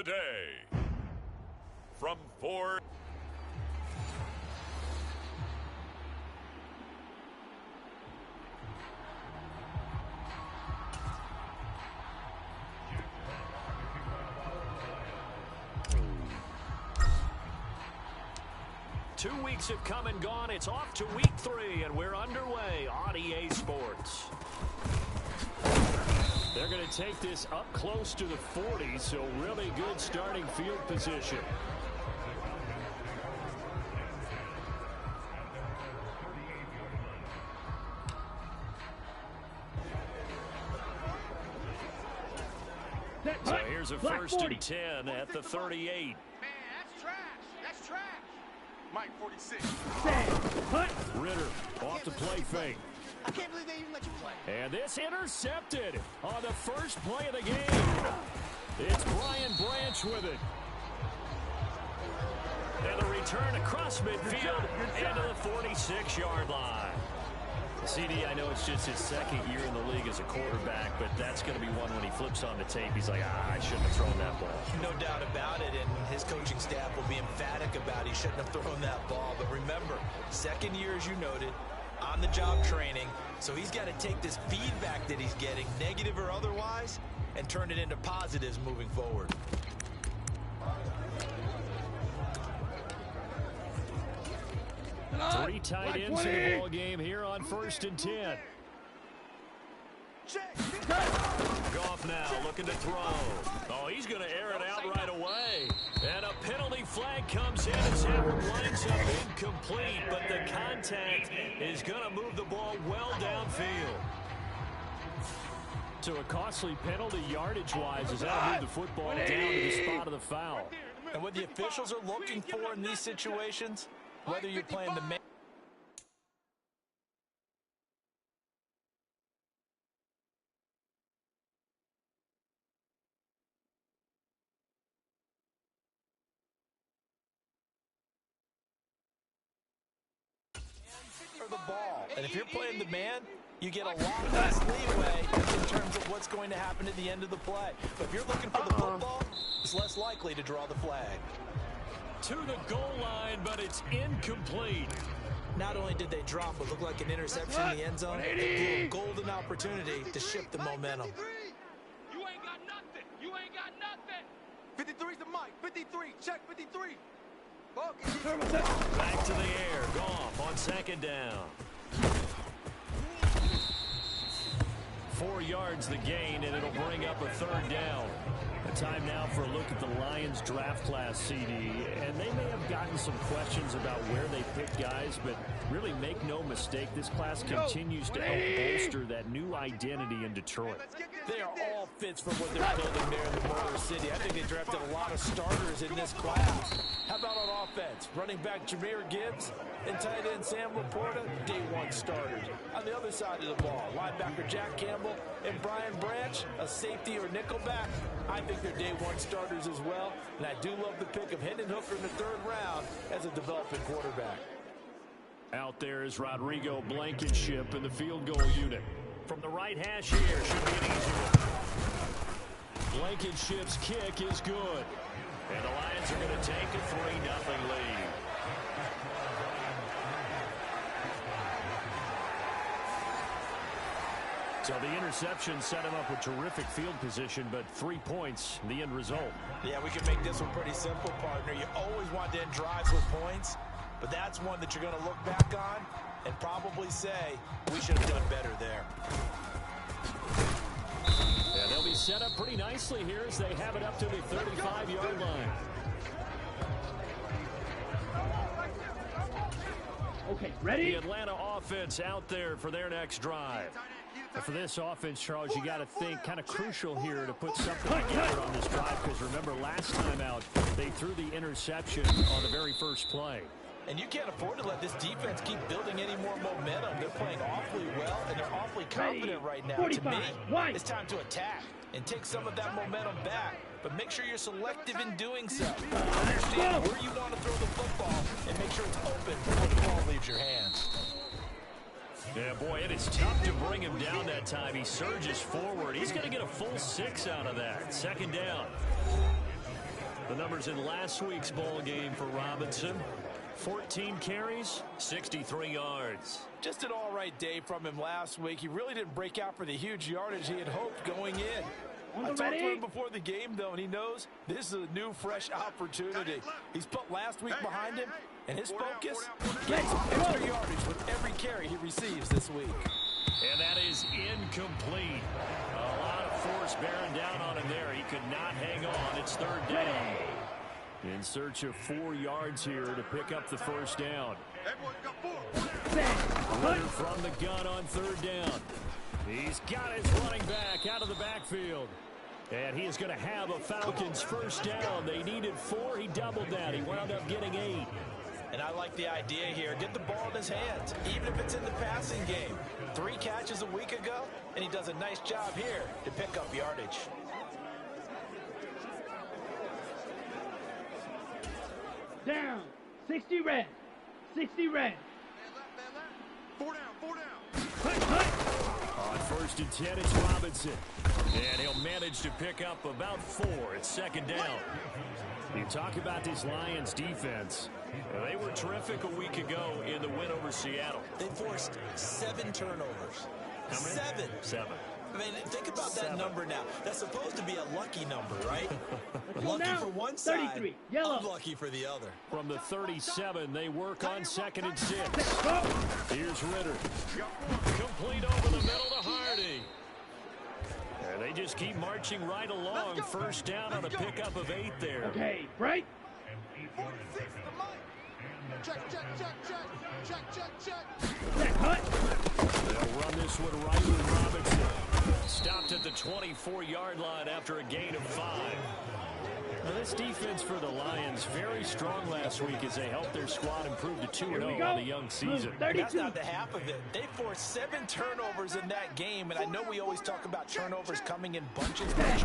today. From 4. Two weeks have come and gone. It's off to week 3, and we're underway on EA Sports. They're going to take this up close to the 40, so really good starting field position. So here's a 1st and 10 at the 38. Man, that's trash. That's trash. Mike 46. Ritter off to play fake. I can't believe they even let you play. And this intercepted on the first play of the game. It's Brian Branch with it. And the return across midfield into the 46-yard line. CD, I know it's just his 2nd year in the league as a quarterback, but that's going to be one when he flips on the tape. He's like, I shouldn't have thrown that ball. No doubt about it, and his coaching staff will be emphatic about he shouldn't have thrown that ball. But remember, 2nd year, as you noted, on-the-job training, so he's got to take this feedback that he's getting, negative or otherwise, and turn it into positives moving forward. Three tight ends in the ball game here on 1st and 10. Goff now looking to throw. Oh, he's going to air it out right away. And a penalty flag comes in as Howard lines up incomplete, but the contact is going to move the ball well downfield. So a costly penalty yardage-wise as that'll move the football down to the spot of the foul. And what the officials are looking for in these situations, whether you're playing the man or the ball. And if you're playing the man, you get a lot less leeway in terms of what's going to happen at the end of the play. But if you're looking for the football, it's less likely to draw the flag. To the goal line, but it's incomplete. Not only did they drop what looked like an interception in the end zone, they blew a golden opportunity to shift the momentum. You ain't got nothing. You ain't got nothing. 53's the Mike. 53. Check 53. Back to the air. Goff on 2nd down. 4 yards the gain, and it'll bring up a 3rd down. A time now for a look at the Lions draft class, CD. And they may have gotten some questions about where they pick guys, but really make no mistake, this class continues to help bolster that new identity in Detroit. They are all fits for what they're building there in the Motor City. I think they drafted a lot of starters in this class. How about on offense? Running back Jahmyr Gibbs and tight end Sam Laporta, day 1 starters. On the other side of the ball, linebacker Jack Campbell and Brian Branch, a safety or nickelback. I think they're day 1 starters as well, and I do love the pick of Hendon Hooker in the 3rd round as a developing quarterback. Out there is Rodrigo Blankenship in the field goal unit. From the right hash here, should be an easy one. Blankenship's kick is good. And the Lions are going to take a 3-0 lead. So the interception set him up with terrific field position, but 3 points, the end result. Yeah, we can make this one pretty simple, partner. You always want to end drives with points, but that's one that you're going to look back on and probably say, we should have done better there. And they'll be set up pretty nicely here as they have it up to the 35-yard line. Okay, ready? The Atlanta offense out there for their next drive. And for this offense, Charles, you got to think kind of crucial here to put something together on this drive, because remember last time out they threw the interception on the very first play. And you can't afford to let this defense keep building any more momentum. They're playing awfully well, and they're awfully confident right now. To me, it's time to attack and take some of that momentum back. But make sure you're selective in doing so. Understand where you want to throw the football and make sure it's open before the ball leaves your hands. Yeah, boy, it is tough to bring him down that time. He surges forward. He's going to get a full 6 out of that. 2nd down. The numbers in last week's bowl game for Robinson: 14 carries, 63 yards. Just an all-right day from him last week. He really didn't break out for the huge yardage he had hoped going in. I talked to him before the game, though, and he knows this is a new, fresh opportunity. He's put last week behind him, and his focus, gets extra yardage with every carry he receives this week. And that is incomplete. A lot of force bearing down on him there. He could not hang on. It's third down. In search of 4 yards here to pick up the first down. Runner from the gun on third down. He's got his running back out of the backfield. And he is going to have a Falcons first down. They needed 4. He doubled that. He wound up getting 8. And I like the idea here. Get the ball in his hands, even if it's in the passing game. 3 catches a week ago, and he does a nice job here to pick up yardage. Down. 60 red. 60 red. 4 down, 4 down. On first and 10, it's Robinson. And he'll manage to pick up about 4. It's second down. You talk about this Lions defense. They were terrific a week ago in the win over Seattle. They forced 7 turnovers. How many? 7. 7. I mean, think about that number now. That's supposed to be a lucky number, right? Lucky for one side, 33. Yellow. unlucky for the other. From the 37, they work on second and 6. Here's Ritter. Complete over the middle to Hardy. And they just keep marching right along. First down on a pickup of 8 there. Okay, right? 46 to Mike. Check, check, check, check. Check, check, check. Check, hut. They'll run this one right with Robinson. Stopped at the 24-yard line after a gain of 5. Now this defense for the Lions, very strong last week as they helped their squad improve to 2-0 on the young season. That's not the half of it. They forced 7 turnovers in that game, and I know we always talk about turnovers coming in bunches. But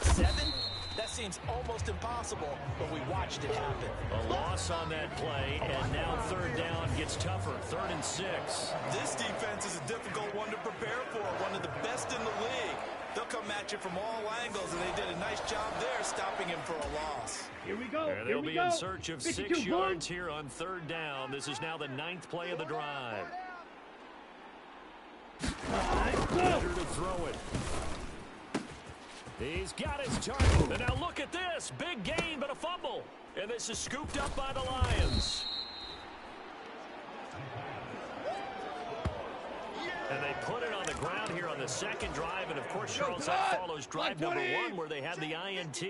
7? That seems almost impossible, but we watched it happen. A loss on that play, and now third down gets tougher. 3rd and 6. This defense is a difficult one to prepare for, one of the best in the league. They'll come at you from all angles, and they did a nice job there stopping him for a loss. Here we go. And they'll be in search of 6 yards here on third down. This is now the 9th play of the drive. Better to throw it. He's got his target. And now look at this. Big gain, but a fumble. And this is scooped up by the Lions. And they put it on the ground here on the second drive. And, of course, Charles, that follows drive number 1 where they had the INT.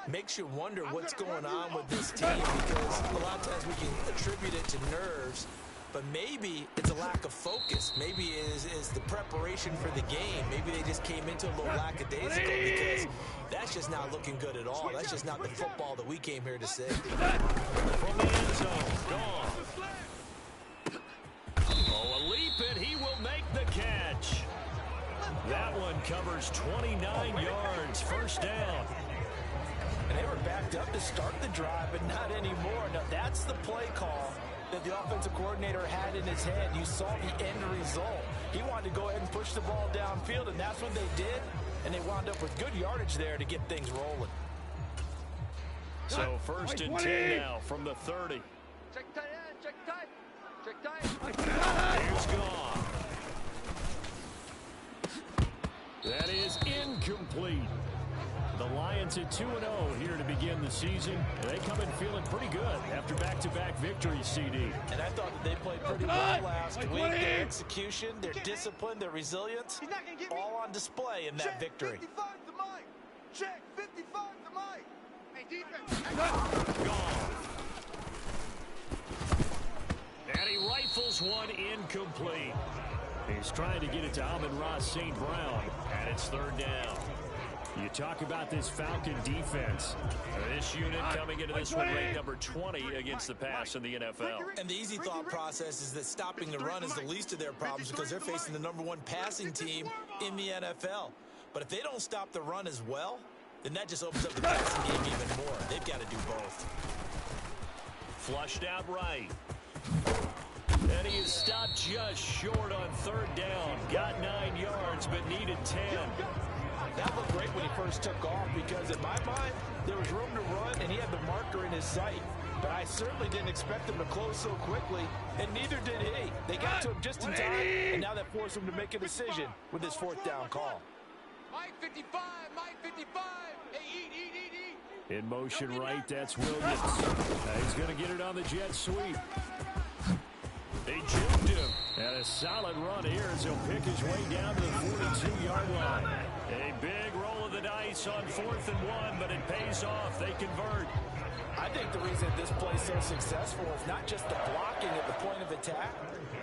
Makes you wonder what's going on with this team because a lot of times we can attribute it to nerves. But maybe it's a lack of focus. Maybe it is the preparation for the game. Maybe they just came into a little lackadaisical because that's just not looking good at all. That's just not the football that we came here to see. From the end zone, gone. Oh, a leap, and he will make the catch. That one covers 29 yards. First down. And they were backed up to start the drive, but not anymore. Now, that's the play call that the offensive coordinator had in his head. You saw the end result. He wanted to go ahead and push the ball downfield, and that's what they did. And they wound up with good yardage there to get things rolling. So first and 10 now from the 30. Check tight end, check tight. Check tight. Here's gone. That is incomplete. The Lions at 2-0 here to begin the season. They come in feeling pretty good after back-to-back victories, CD. And I thought that they played pretty well last week. Their execution, their discipline, their resilience, all on display in that victory. 55 to Mike. Check 55 to Mike. Hey, defense. Gone. And he rifles one incomplete. He's trying to get it to Amon-Ra St. Brown, and it's third down. You talk about this Falcon defense. This unit coming into this one ranked number 20 against the pass in the NFL. And the easy thought process is that stopping the run is the least of their problems because they're facing the number 1 passing team in the NFL. But if they don't stop the run as well, then that just opens up the passing game even more. They've got to do both. Flushed out right. And he is stopped just short on third down. Got 9 yards, but needed 10. That looked great when he first took off because in my mind, there was room to run and he had the marker in his sight. But I certainly didn't expect him to close so quickly, and neither did he. They got to him just in time, and now that forced him to make a decision with his fourth down call. Mike 55, Mike 55. Hey, eat. In motion right, that's Williams. He's going to get it on the jet sweep. They juked him. And a solid run here as he'll pick his way down to the 42-yard line. A big roll of the dice on 4th and 1, but it pays off. They convert. I think the reason this play is so successful is not just the blocking at the point of attack,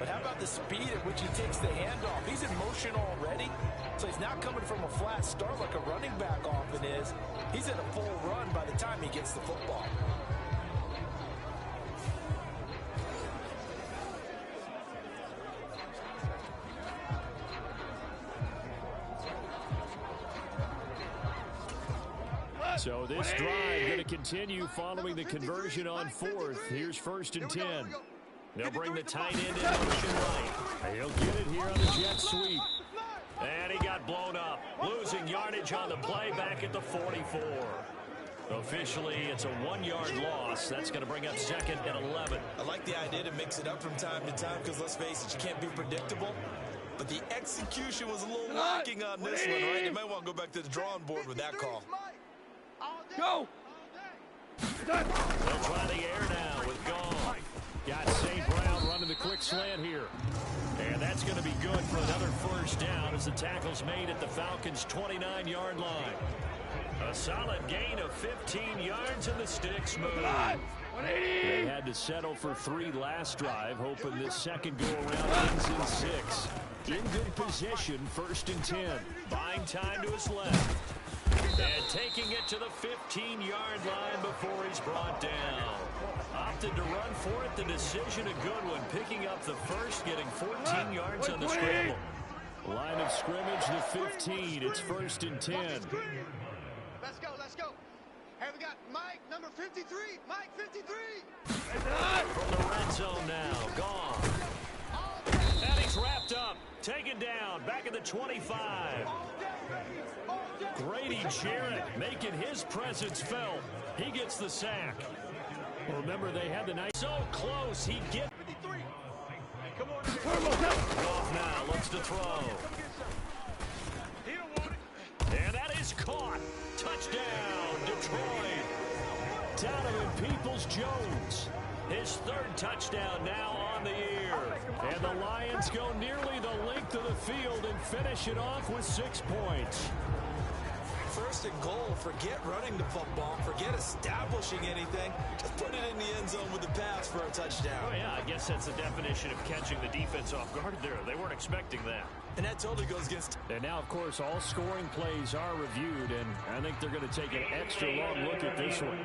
but how about the speed at which he takes the handoff? He's in motion already, so he's not coming from a flat start like a running back often is. He's at a full run by the time he gets the football. So this drive going to continue following the conversion on 4th. Here's 1st and 10. They'll bring the tight end in motion right. He'll get it here on the jet sweep. And he got blown up, losing yardage on the play back at the 44. Officially, it's a 1-yard loss. That's going to bring up 2nd and 11. I like the idea to mix it up from time to time because, let's face it, you can't be predictable. But the execution was a little lacking on this one, right? You might want to go back to the drawing board with that call. Go! They'll try the air now with Gong. Got St. Brown running the quick slant here. And that's going to be good for another 1st down as the tackle's made at the Falcons' 29-yard line. A solid gain of 15 yards and the sticks move. They had to settle for 3 last drive, hoping this second go-around ends in 6. In good position, 1st and 10. Buying time to his left. And taking it to the 15-yard line before he's brought down. Opted to run for it. The decision a good one. Picking up the first, getting 14 yards on the scramble. Line of scrimmage, the 15. It's 1st and 10. Let's go. Hey, we got Mike, number 53. Mike 53. From the red zone now. Gone. And he's wrapped up. Taken down. Back at the 25. Grady Jarrett making his presence felt. He gets the sack. Remember, they had the night so close. He'd get 53. Come on. off now. Looks to throw. He don't want it. And that is caught. Touchdown, Detroit. Donovan Peoples-Jones. His 3rd touchdown now on the year. And the Lions go nearly the length of the field and finish it off with 6 points. 1st and goal, forget running the football, forget establishing anything. Just put it in the end zone with the pass for a touchdown. Oh, yeah, I guess that's the definition of catching the defense off guard there. They weren't expecting that. And that totally goes against... And now, of course, all scoring plays are reviewed, and I think they're going to take an extra long look at this one.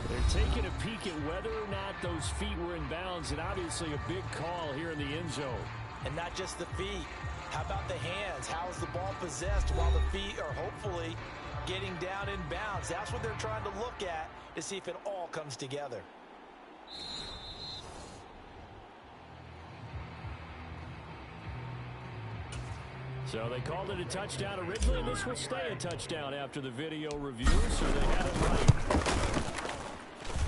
They're taking a peek at whether or not those feet were in bounds, and obviously a big call here in the end zone. And not just the feet. How about the hands? How is the ball possessed while the feet are hopefully getting down in bounds? That's what they're trying to look at to see if it all comes together. So they called it a touchdown originally, and this will stay a touchdown after the video review, so they had it right.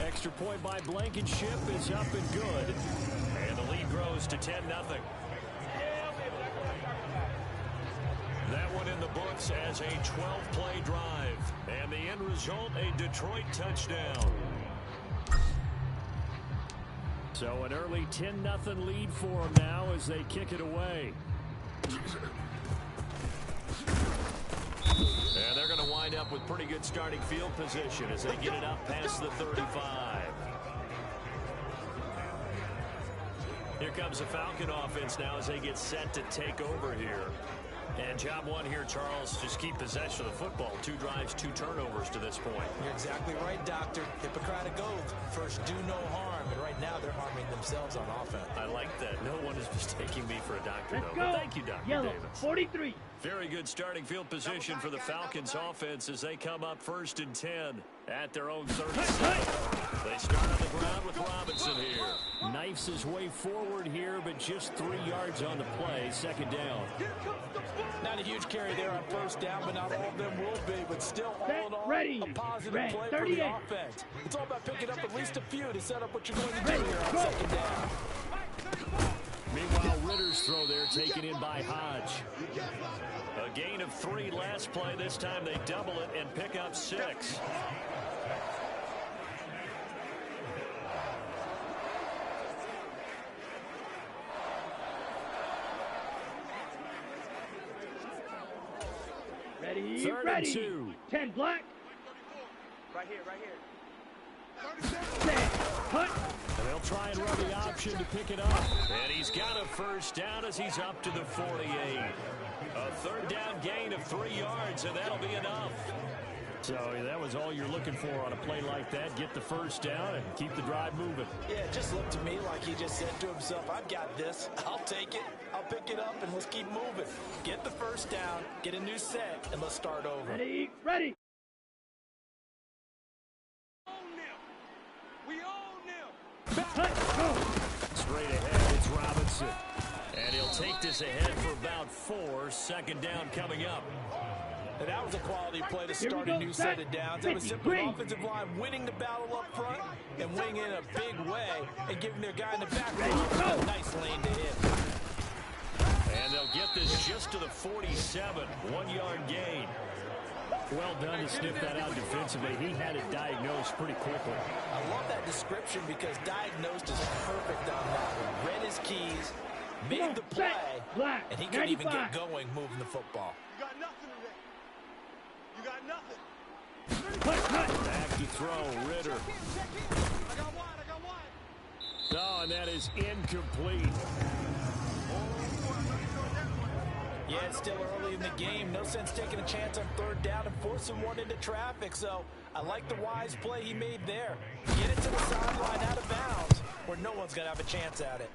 Extra point by Blankenship is up and good. And the lead grows to 10-0. That one in the books as a 12-play drive. And the end result, a Detroit touchdown. So an early 10-0 lead for them now as they kick it away. And they're going to wind up with pretty good starting field position as they get it up past the 35. Here comes the Falcon offense now as they get set to take over here. And job one here, Charles, just keep possession of the football. 2 drives, 2 turnovers to this point. You're exactly right, Doctor. Hippocratic oath. First, do no harm. And right now, they're harming themselves on offense. I like that. No one is mistaking me for a doctor, Let's though. go. But thank you, Dr. Yellow, Davis. 43. Very good starting field position for the Falcons offense as they come up 1st and 10 at their own 37. They start on the ground with Robinson here. Knifes his way forward here, but just 3 yards on the play. Second down. Not a huge carry there on first down, but not all of them will be. But still, all in all, a positive play for the offense. It's all about picking up at least a few to set up what you're going to do here on second down. Meanwhile, Ritter's throw there taken in by Hodge. A gain of 3 last play. This time they double it and pick up 6. Third and 2. 10 black. Right here, right here. And they'll try and run the option to pick it up. And he's got a first down as he's up to the 48. A third down gain of 3 yards, and that'll be enough. So that was all you're looking for on a play like that. Get the first down and keep the drive moving. Yeah, it just looked to me like he just said to himself, I've got this. I'll take it. I'll pick it up, and let's keep moving. Get the first down, get a new set, and let's start over. Ready. We own them. Straight ahead, it's Robinson. And he'll take this ahead for about 4. Second down coming up. And that was a quality play to start a new set of downs. It was simply an offensive line winning the battle up front and winning in a big way and giving their guy in the back a nice lane to hit. And they'll get this just to the 47. 1-yard gain. Well done to sniff that out defensively. He had it diagnosed pretty quickly. I love that description because diagnosed is perfect on that one. Read his keys, made the play, and he couldn't even get going moving the football. You got nothing today. You got nothing. Back to throw, Ritter. I got wide. Oh, and that is incomplete. Yeah, it's still early in the game. No sense taking a chance on third down and forcing one into traffic. So I like the wise play he made there. Get it to the sideline out of bounds where no one's going to have a chance at it.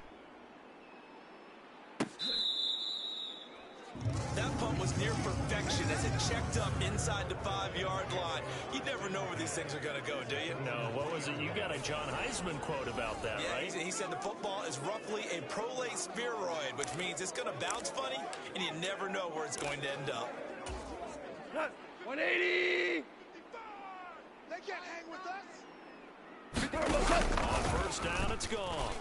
That punt was near perfection as it checked up inside the 5-yard line. You never know where these things are going to go, do you? No, what was it? You got a John Heisman quote about that, yeah, right? He said the football is roughly a prolate spheroid, which means it's going to bounce funny, and you never know where it's going to end up. 180. They can't hang with us. On first down, it's gone.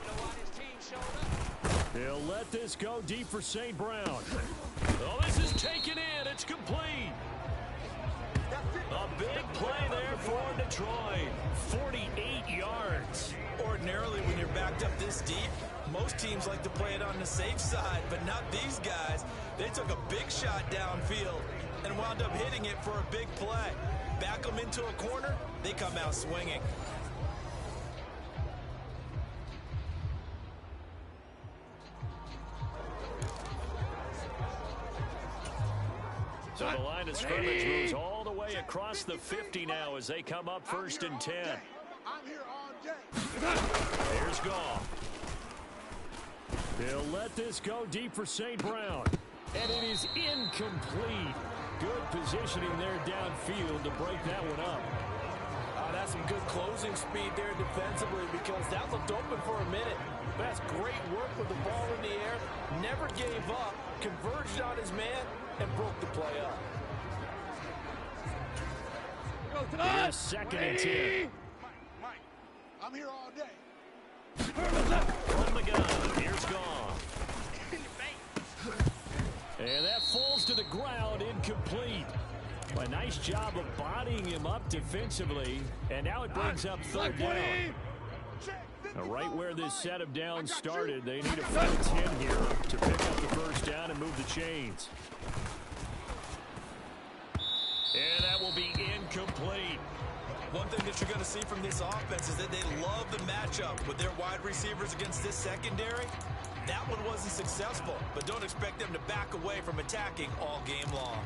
He'll let this go deep for St. Brown. Oh, this is taken in. It's complete. A big play there for Detroit. 48 yards. Ordinarily, when you're backed up this deep, most teams like to play it on the safe side, but not these guys. They took a big shot downfield and wound up hitting it for a big play. Back them into a corner, they come out swinging. So the line of scrimmage moves all the way across the 50 now as they come up first and 10. I'm here all day. Here's Goff. They'll let this go deep for St. Brown. And it is incomplete. Good positioning there downfield to break that one up. That's some good closing speed there defensively because that looked open for a minute. That's great work with the ball in the air. Never gave up. Converged on his man and broke the play up. Here's second and 10. Mike, I'm here all day. From the gun, here's Goff. And that falls to the ground, incomplete. A nice job of bodying him up defensively. And now it brings up third down. Right where this set of downs started, they need a full 10 here to pick up the first down and move the chains. And that will be incomplete. One thing that you're going to see from this offense is that they love the matchup with their wide receivers against this secondary. That one wasn't successful, but don't expect them to back away from attacking all game long.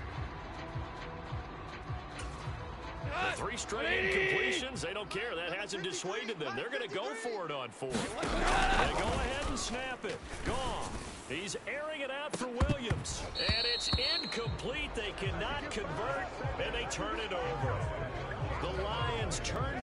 The 3 straight incompletions, they don't care. That hasn't dissuaded them. They're going to go for it on 4. They go ahead and snap it. Gone. He's airing it out for Williams. And it's incomplete. They cannot convert, and they turn it over. The Lions turn